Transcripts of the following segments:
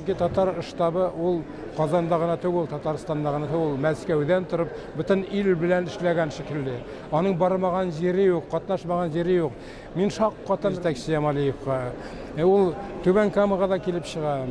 Чөнки татар штабы ул Казанда гына түгел, Татарстанда гына түгел, Мәскәүдән торып, бөтен ил белән эшләгән шикелле. Аның бармаган җире юк, катнашмаган җире юк. Мин шаккатан җитәкче Ямалиевка. Ул Түбән Камага да килеп чыга,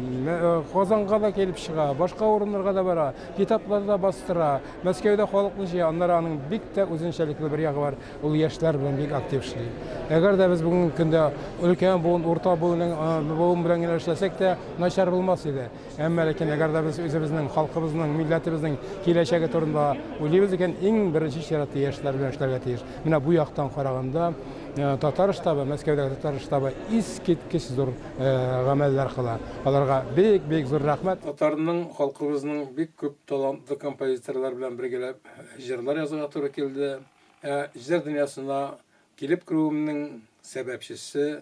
Казанга да килеп чыга, башка урыннарга да бара, китапларда бастыра, Мәскәүдә халыкны җыя, аннары аның бик тә үзенчәлекле бер ягы бар, ул яшьләр белән бик актив эшли. Әгәр дә без бүгенге көндә өлкән буын, урта буын белән генә эшләсәк тә начар булмас иде. Әмма ләкин әгәр дә без үзебезнең, халкыбызның, милләтебезнең киләчәге турында уйлыйбыз икән, иң беренче чиратта яшьләр белән эшләргә тиеш. Менә бу яктан караганда Татар штабы, Мәскәүдәге Татар штабы искиткеч зур гамәлләр кыла. Аларга бик зур рәхмәт. Татарның, халкыбызның бик күп талантлы композиторлар белән бергәләп җырлар язарга туры килде. Җыр дөньясына килеп керүемнең сәбәпчесе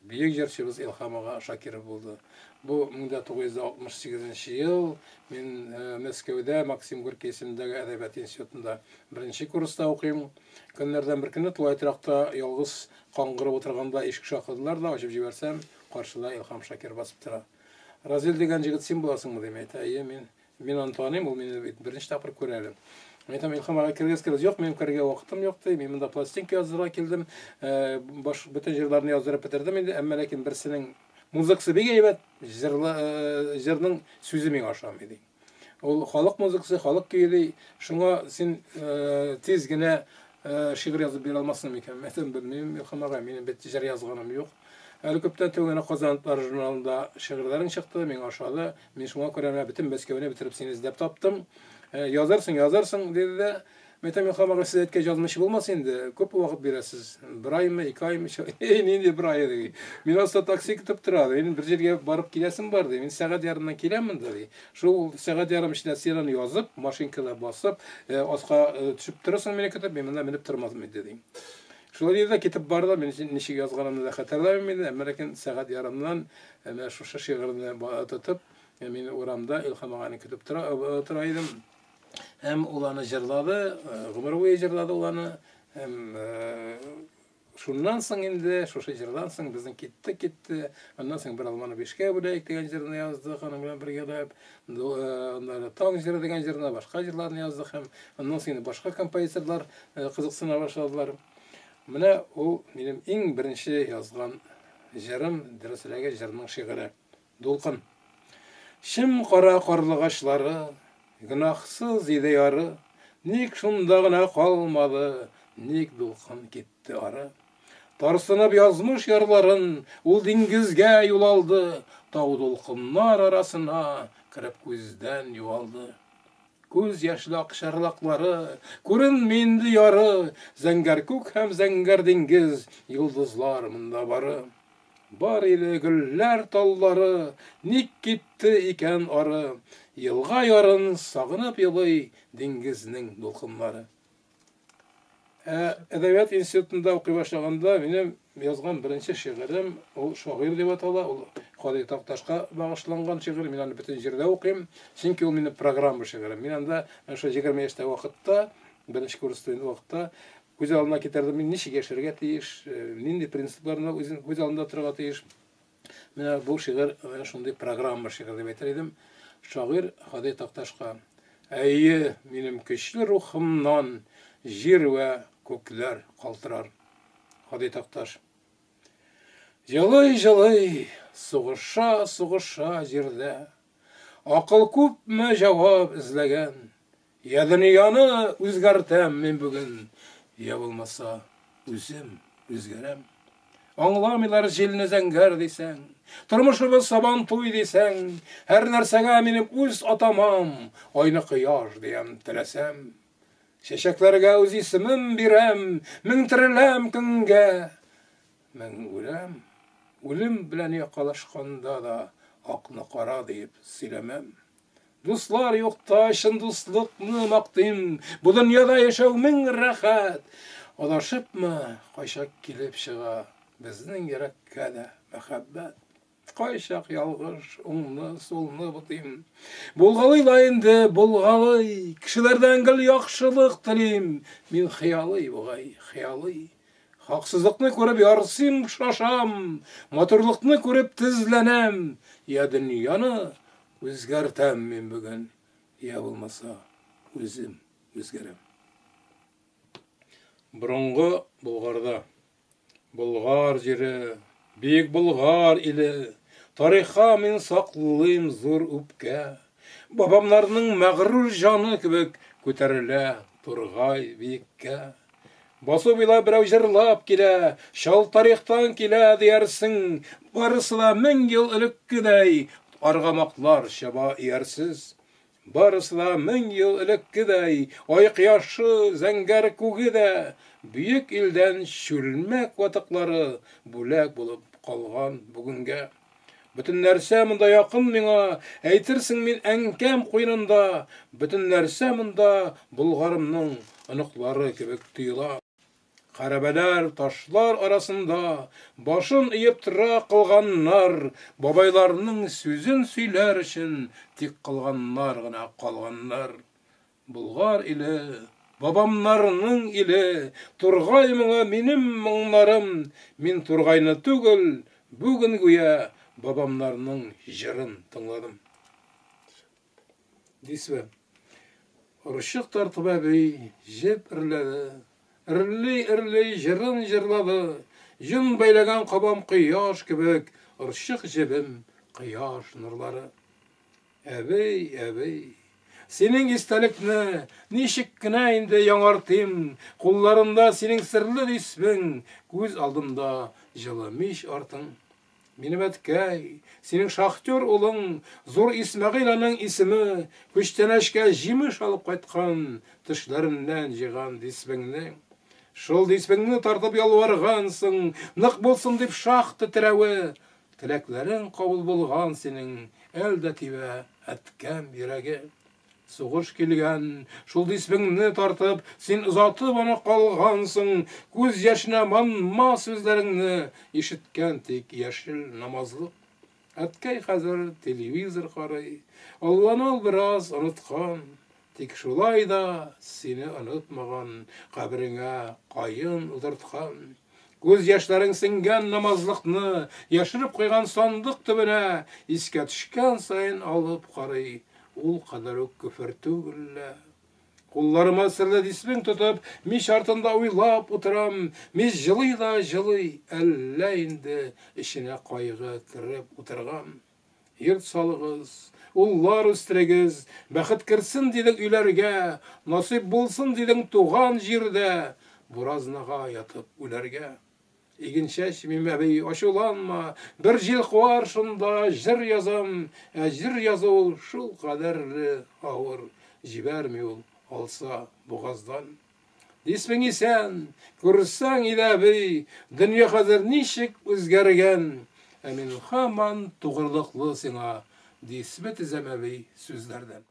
бөек җырчыбыз Илһам ага Шакиров булды. Бу 1968 ел мин Мәскәүдә Максим Горький исемендәге әдәбият институтында беренче курста укыйм. Көннәрдән бер көнне тулай торакта ялгыз каңгырып утырганда ишек шакыдылар да, ачып җибәрсәм, каршыда Илһам Шакир басып тора. Разил дигән җегет син буласыңмы дип әйтә. Мин аны таныйм, ул мине беренче тапкыр күрә әле. Әйтәм, Илһам ага кергәс, юк, минем кергә вакытым юк ди. Мин монда пластинка язырга килдем. Бөтен җырларны яздырып бетердем инде, әмма ләкин берсенең музыкасы бик әйбәт, җырның сүзе миңа ошамый ди. Ул халык музыкасы, халык көе ди. Шуңа син тиз генә шигырь язып бирә алмассың икән. Мәсәлән, белмим, Илһам ага, минем бит җыр язганым юк. Әле күптән түгел Казанлылар журналында шигырьләрең чыкты, миңа ошады. Мин шуңа күрә бөтен Мәскәүне бетереп сине эзләп таптым. Язарсың диде дә. Мәтәм Илһам ага, сез әйткән язмышы булмас инде. Күп вакыт бирәсез. Бер аймы, 2 аймы? Нинди бер ай ди. Мин аста такси көтеп тора. Мин бер җиргә барып киләсем бар ди. Мин сәгать ярымдан киләмен ди. Шул сәгать ярым эчендә син язып, машинкада басып, аска төшеп торасың мине көтеп, мин монда менеп тормадым ди. Шулай диде, китеп барды, мин ничек язганымны да хәтерләмим инде, әмма ләкин сәгать ярымнан менә шушы шигырьне тотып, мин урамда Илһам аганы көтеп тора идем. Һәм ул аны җырлады, гомер буе җырлады ул аны. Шуннан соң инде, шушы җырдан соң безнең китте. Аннан соң бер алманы бишкә бүләк дигән җырны яздык, аның белән бергә дә таң җыры дигән җырны, башка җырларны яздык һәм аннан соң башка композиторлар кызыксына башладылар. Менә ул минем иң беренче язган җырым, дөресрәге җырның шигыре. Дулкын. Шим кара карлыгачлары, гынахсыз иде яры, ник шунда гына калмады, ник дулкын китте ары. Тарсынып язмыш ярларын, ул диңгезгә юл алды, тау дулкыннар арасына кирип күздән югалды. Күз яшьле акчарлаклары, күренми инде яры, зәңгәр күк һәм зәңгәр диңгез, йолдызлар монда бары. Бар иде гөлләр таллары, ник китте икән ары, елга ярын сагынып елый диңгезнең дулкыннары. Әдәбият институтында укый башлаганда минем язган беренче шигырем, ул шагыйрь дип атала, ул Кади Такташка багышланган шигырь, мин аны бөтен җирдә укыйм, чөнки ул минем программа шигырем. Мин анда шул 20 яшьтә вакытта, беренче курста инде вакытта күз алдына китердем, мин ничек яшәргә тиеш, нинди принципларны үзен күз алдында торырга тиеш. Менә бу шигырь шундый программа шигырь дип әйтер идем. Шагыйрь Кади Такташка: "Әйе, минем көчле рухымнан җир вә күкләр калтырар." Кади Такташ: "Җылый, сугыша җирдә, акыл күпме җавап эзләгән, я дөньяны үзгәртәм мин бүген, я булмаса үзем үзгәрәм. Аңламыйлар җилне зәңгәр дисәң, тормышыбыз сабан туй дисәң, һәр нәрсәгә минем үз атамам, айны кояш дигән теләсәм. Чәчәкләргә үз исемем бирәм, мең тереләм көнгә, мең үләм. Үлем белән якалашканда да акны кара дип сөйләмәм. Дуслар юкта чын дуслыкны мактыйм, бу дөньяда яшәү мең рәхәт. Адашыпмы кайчак килеп чыга безнең йөрәккә дә мәхәббәт. Кайчак ялгыш уңны сулны бутыйм. Булгалый инде, булгалый, кешеләрдән гел яхшылык телим. Мин хыялый бугай, хыялый. Хаксызлыкны күреп ярсыйм, шашам, матурлыкны күреп тезләнәм. Я дөньяны Үзгәртәм мин бүген, я булмаса, үзем үзгәрәм. Борынгы Болгарда, Болгар җире, бик Болгар иле, тарихка мин саклыйм зур үпкә. Бабамнарның мәгърур җаны кебек күтәрелә Тургай биеккә. Басу буйлап берәү җырлап килә, шал тарихтан килә диярсең, барысы да 1000 ел элеккедәй, аргамаклар чаба иярсез. Барысы да 1000 ел элеккедәй, ай кояшы, зәңгәр күге дә, бөек илдән чүлмәк ватыклары бүләк булып калган бүгенгә. Бөтен нәрсә монда якын миңа, әйтерсең мин әнкәм куйнында, бөтен нәрсә монда Болгарымның оныклары кебек тоела. Хәрабәләр, ташлар арасында башын иеп тора кылганнар, бабайларның сүзен сөйләр өчен тик кылганнар гына калганнар. Болгар иле, бабамнарның иле, Тургай моңа минем моңнарым, мин Тургайны түгел, бүген гүя бабамнарның җырын тыңладым. Дисве, Орышык тартып әби җеп ирләде, Ирлей җырын җырлады, җын бәйләгән кабам кояш кебек, Орышык җебем кояш нурлары. Әбей, синең истәлекне ничек кенә инде яңартыйм, кулларымда синең серле исмең, күз алдымда җылы мич артың. Минем әткәй, синең шахтер улың, зур Исмәгыйль аның исеме, күчтәнәшкә җимеш алып кайткан, тешләреннән җыйган дисбеңне. Шул дисбеңне тартып ялваргансың, нык булсын дип шахта терәве, теләкләрең кабул булган синең, әлдә тибә әткәм йөрәге. Сугыш килгән, шул дисбеңне тартып, син озатып аны калгансың, күз яшенә манма сүзләреңне ишеткән тик яшел намазлык. Әткәй хәзер телевизор карый, Алланы ул бераз оныткан, тик шулай да сине онытмаган, кабереңә каен утырткан. Күз яшьләрең сеңгән намазлыкны яшереп куйган сандык төбенә, искә төшкән сайын алып карый. Ул кадәр үк күфер түгел. Кулларыма серле дисбең тотып, мич артында уйлап утырам, мич җылый да җылый, әллә инде эченә кайгы кереп утырган. Йорт салыгыз, уллар үстерегез, бәхет керсен дидең өйләргә, насыйп булсын дидең туган җирдә, буразнага ятып үләргә. Игенчәч мин әбей ачуланма, бер җил куар шунда җыр язам, җыр язу шул кадәрле авыр, җибәрми ул алса бугаздан. Дисбең исән, күрсәң иде әбей, дөнья хәзер ничек үзгәргән, мин һаман тугрылыклы сиңа дисбе тезәм әбей сүзләрдән.